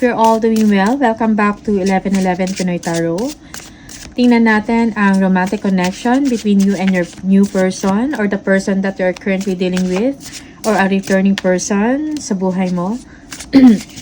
you're all doing well, welcome back to 1111 Pinoy Tarot. Tingnan natin ang romantic connection between you and your new person or the person that you're currently dealing with or a returning person sa buhay mo.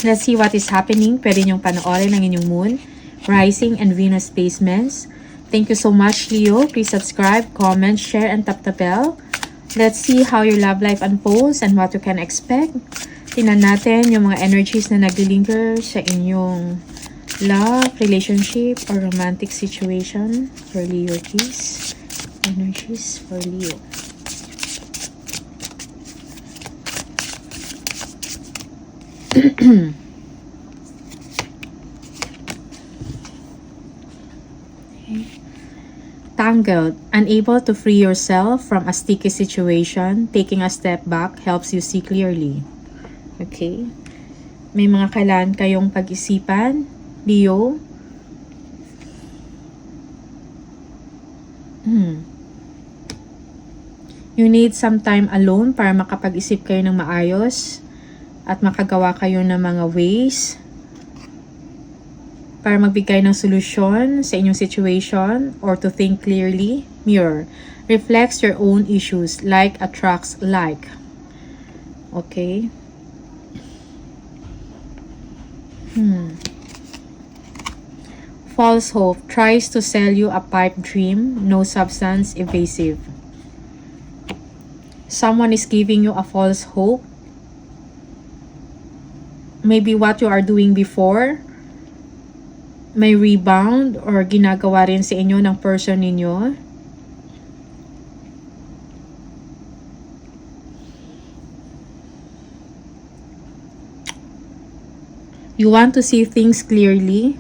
Let's see what is happening. Pwede niyong panoorin ang inyong moon, rising, and Venus placements. Thank you so much, Leo. Please subscribe, comment, share, and tap the bell. Let's see how your love life unfolds and what you can expect. Tingnan natin yung mga energies na naglilinger sa inyong love, relationship, or romantic situation for Leo, please. Energies for Leo. Okay. Tangled, unable to free yourself from a sticky situation, taking a step back helps you see clearly. Okay. May mga kailangan kayong pag-isipan, Leo. You need some time alone para makapag-isip kayo ng maayos at makagawa kayo ng mga ways para magbigay ng solusyon sa inyong situation or to think clearly. Mirror reflects your own issues, like attracts like. Okay. False hope tries to sell you a pipe dream, no substance, evasive. Someone is giving you a false hope. Maybe what you are doing before may rebound or ginagawa rin sa inyo ng person ninyo. You want to see things clearly.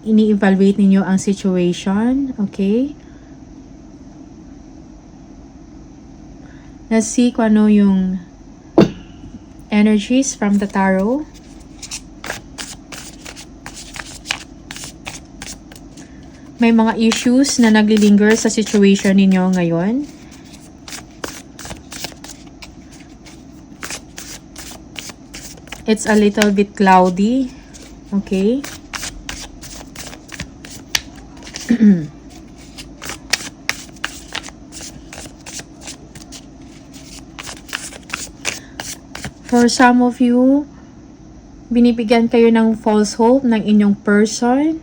Ini-evaluate ninyo ang situation. Okay? Let's see kung ano yung energies from the tarot. May mga issues na naglilinger sa situation ninyo ngayon. It's a little bit cloudy. Okay? For some of you, binibigyan kayo ng false hope ng inyong person.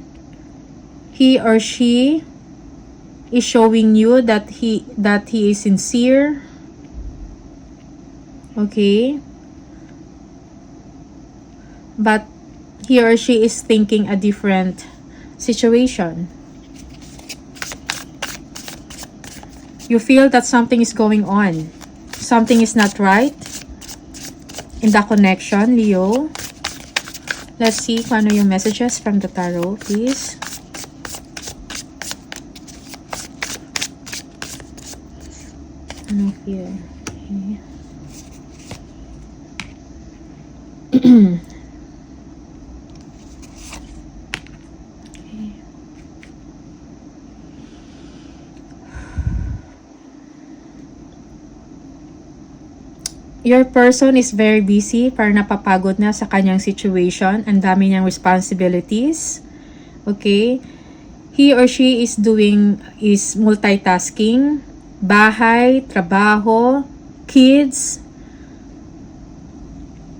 He or she is showing you that he is sincere. Okay? But he or she is thinking a different situation. You feel that something is going on. Something is not right in the connection, Leo. Let's see kung ano yung messages from the tarot, please. Ano here? Okay. Your person is very busy, parang napapagod na sa kanyang situation, ang dami niyang responsibilities. Okay? He or she is multitasking, bahay, trabaho, kids,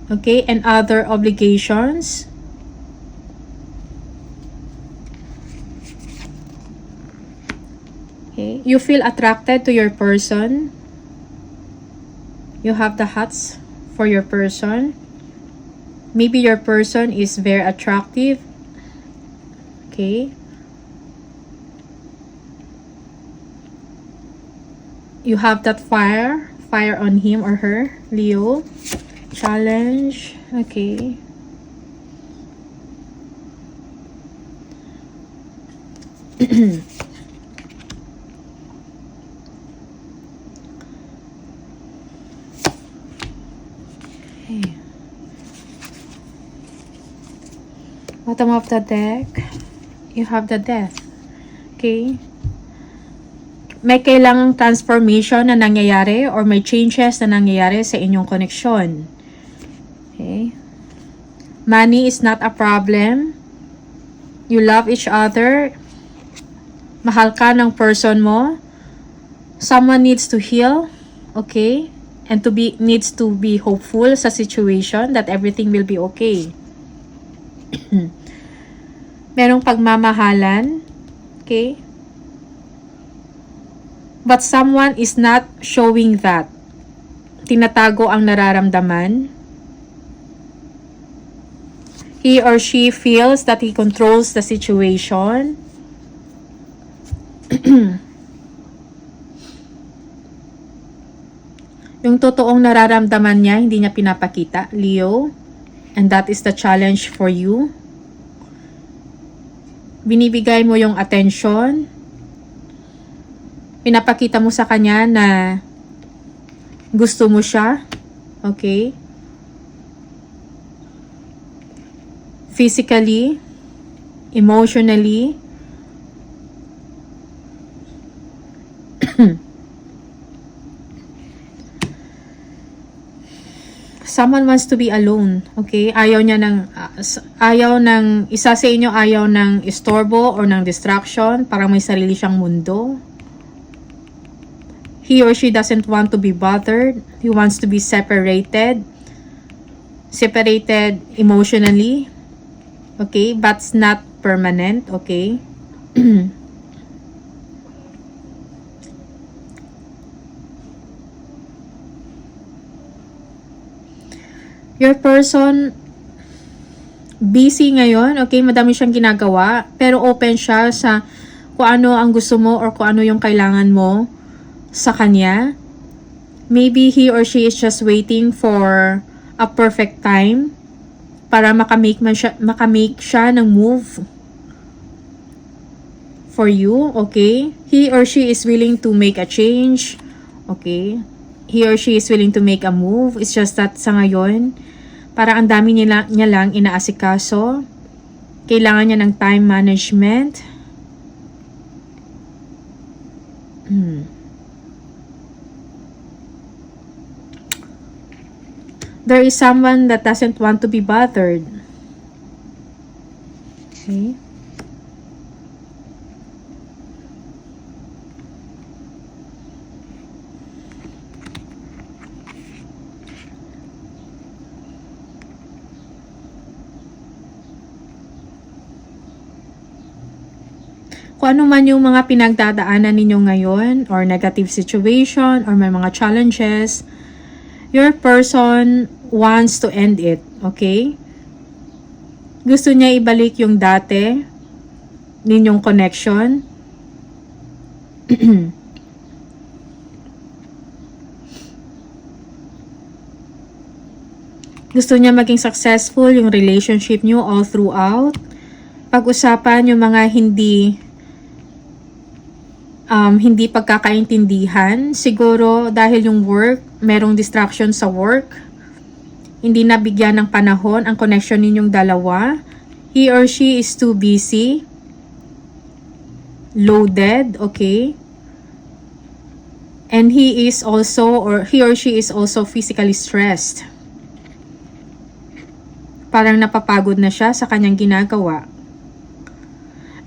okay, and other obligations. Okay? You feel attracted to your person. You have the hearts for your person. Maybe your person is very attractive. Okay. You have that fire on him or her, Leo. Challenge. Okay. Bottom of the deck, you have the Death. Okay? May kailangang transformation na nangyayari or may changes na nangyayari sa inyong koneksyon. Okay? Money is not a problem. You love each other. Mahal ka ng person mo. Someone needs to heal, okay? And needs to be hopeful sa situation that everything will be okay. Merong pagmamahalan, okay? But someone is not showing that. Tinatago ang nararamdaman. He or she feels that he controls the situation. Yung totoong nararamdaman niya, hindi niya pinapakita, Leo. And that is the challenge for you. Binibigay mo yung attention. Pinapakita mo sa kanya na gusto mo siya. Okay? Physically, emotionally, someone wants to be alone, okay? Ayaw ng isa sa inyo, ayaw ng istorbo or ng distraction, parang may sarili siyang mundo. He or she doesn't want to be bothered. He wants to be separated emotionally, okay? But it's not permanent, okay? Your person busy ngayon, okay? Madami siyang ginagawa, pero open siya sa kung ano ang gusto mo or kung ano yung kailangan mo sa kanya. Maybe he or she is just waiting for a perfect time para makamake siya ng move for you, okay? He or she is willing to make a change, okay? He or she is willing to make a move. It's just that sa ngayon, para ang dami niya lang inaasikaso. Kailangan niya ng time management. There is someone that doesn't want to be bothered. Okay? Kung ano man yung mga pinagdadaanan ninyo ngayon or negative situation or may mga challenges, your person wants to end it, okay? Gusto niya ibalik yung dati ninyong connection. Gusto niya maging successful yung relationship niyo all throughout. Pag-usapan yung mga hindi pagkakaintindihan. Siguro dahil yung work, merong distraction sa work. Hindi nabigyan ng panahon ang connection ninyong dalawa. He or she is too busy. Loaded, okay? And he or she is also physically stressed. Parang napapagod na siya sa kanyang ginagawa.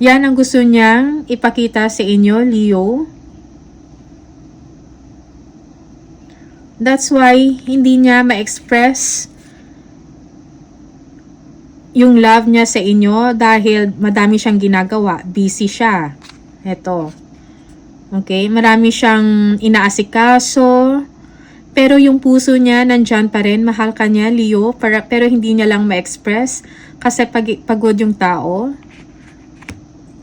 Yan ang gusto niyang ipakita sa inyo, Leo. That's why hindi niya ma-express yung love niya sa inyo dahil madami siyang ginagawa. Busy siya. Ito. Okay? Marami siyang inaasikaso. Pero yung puso niya nandyan pa rin. Mahal ka niya, Leo. Pero hindi niya lang ma-express kasi pagod yung tao.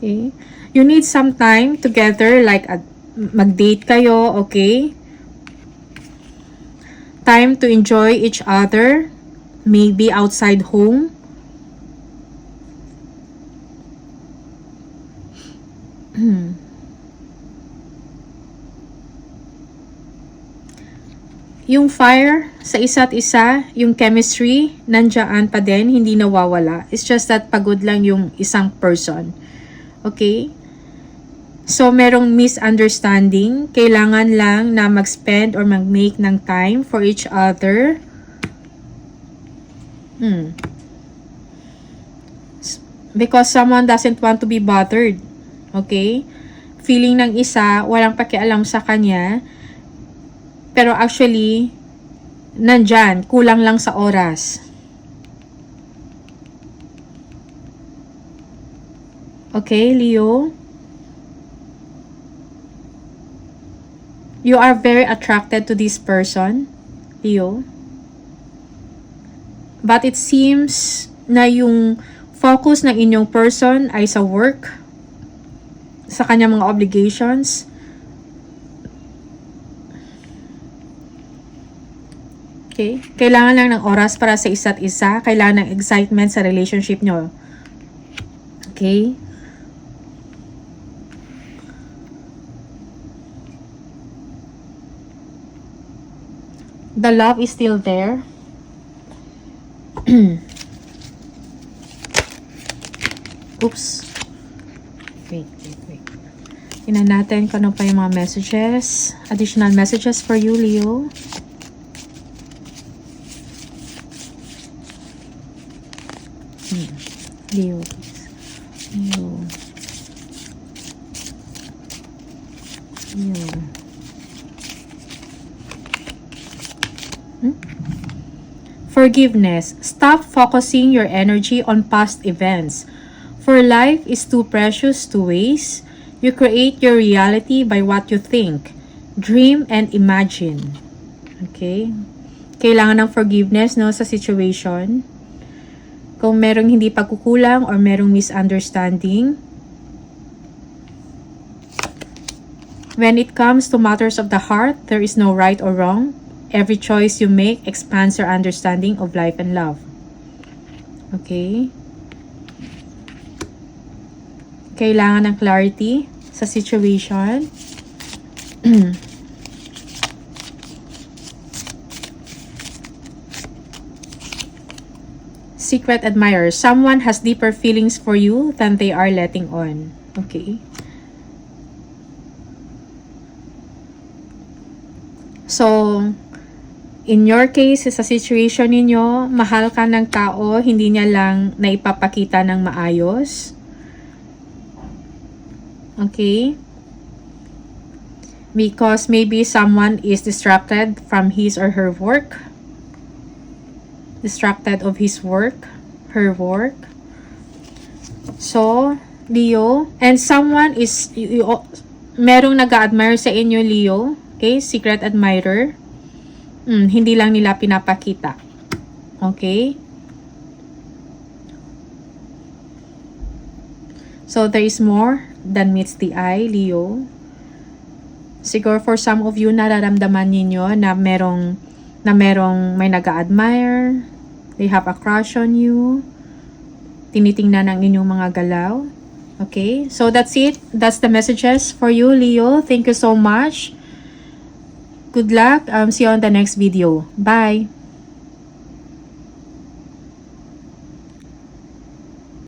Okay? You need some time together, like mag-date kayo, okay? Time to enjoy each other, maybe outside home. Yung fire sa isa't isa, yung chemistry, nandiyan pa din, hindi nawawala. It's just that pagod lang yung isang person. Okay? So, merong misunderstanding. Kailangan lang na mag-spend or mag-make ng time for each other. Because someone doesn't want to be bothered. Okay? Feeling ng isa, walang pakialam sa kanya. Pero actually, nandyan, kulang lang sa oras. Okay, Leo? You are very attracted to this person, Leo. But it seems na yung focus ng inyong person ay sa work, sa kanyang mga obligations. Okay? Kailangan lang ng oras para sa isa't isa. Kailangan ng excitement sa relationship nyo. Okay? The love is still there. Oops. Wait. Tingnan natin kung ano pa yung mga messages. Additional messages for you, Leo. Leo, please. Leo. Forgiveness. Stop focusing your energy on past events. For life is too precious to waste. You create your reality by what you think, dream, and imagine. Okay? Kailangan ng forgiveness, no, sa situation. Kung merong hindi pagkukulang or merong misunderstanding. When it comes to matters of the heart, there is no right or wrong. Every choice you make expands your understanding of life and love. Okay? Kailangan ng clarity sa situation. Secret admirer. Someone has deeper feelings for you than they are letting on. Okay? So, in your case, sa situation ninyo, mahal ka ng tao, hindi niya lang naipapakita ng maayos. Okay? Because maybe someone is distracted from his or her work. Distracted of his work, her work. So, Leo, and someone is, merong nag-a-admire sa inyo, Leo. Okay? Secret admirer. Hindi lang nila pinapakita. Okay? So, there is more than meets the eye, Leo. Siguro for some of you, nararamdaman ninyo na merong may nag-a-admire. They have a crush on you. Tinitingnan ang inyong mga galaw. Okay? So, that's it. That's the messages for you, Leo. Thank you so much. Good luck. See you on the next video. Bye.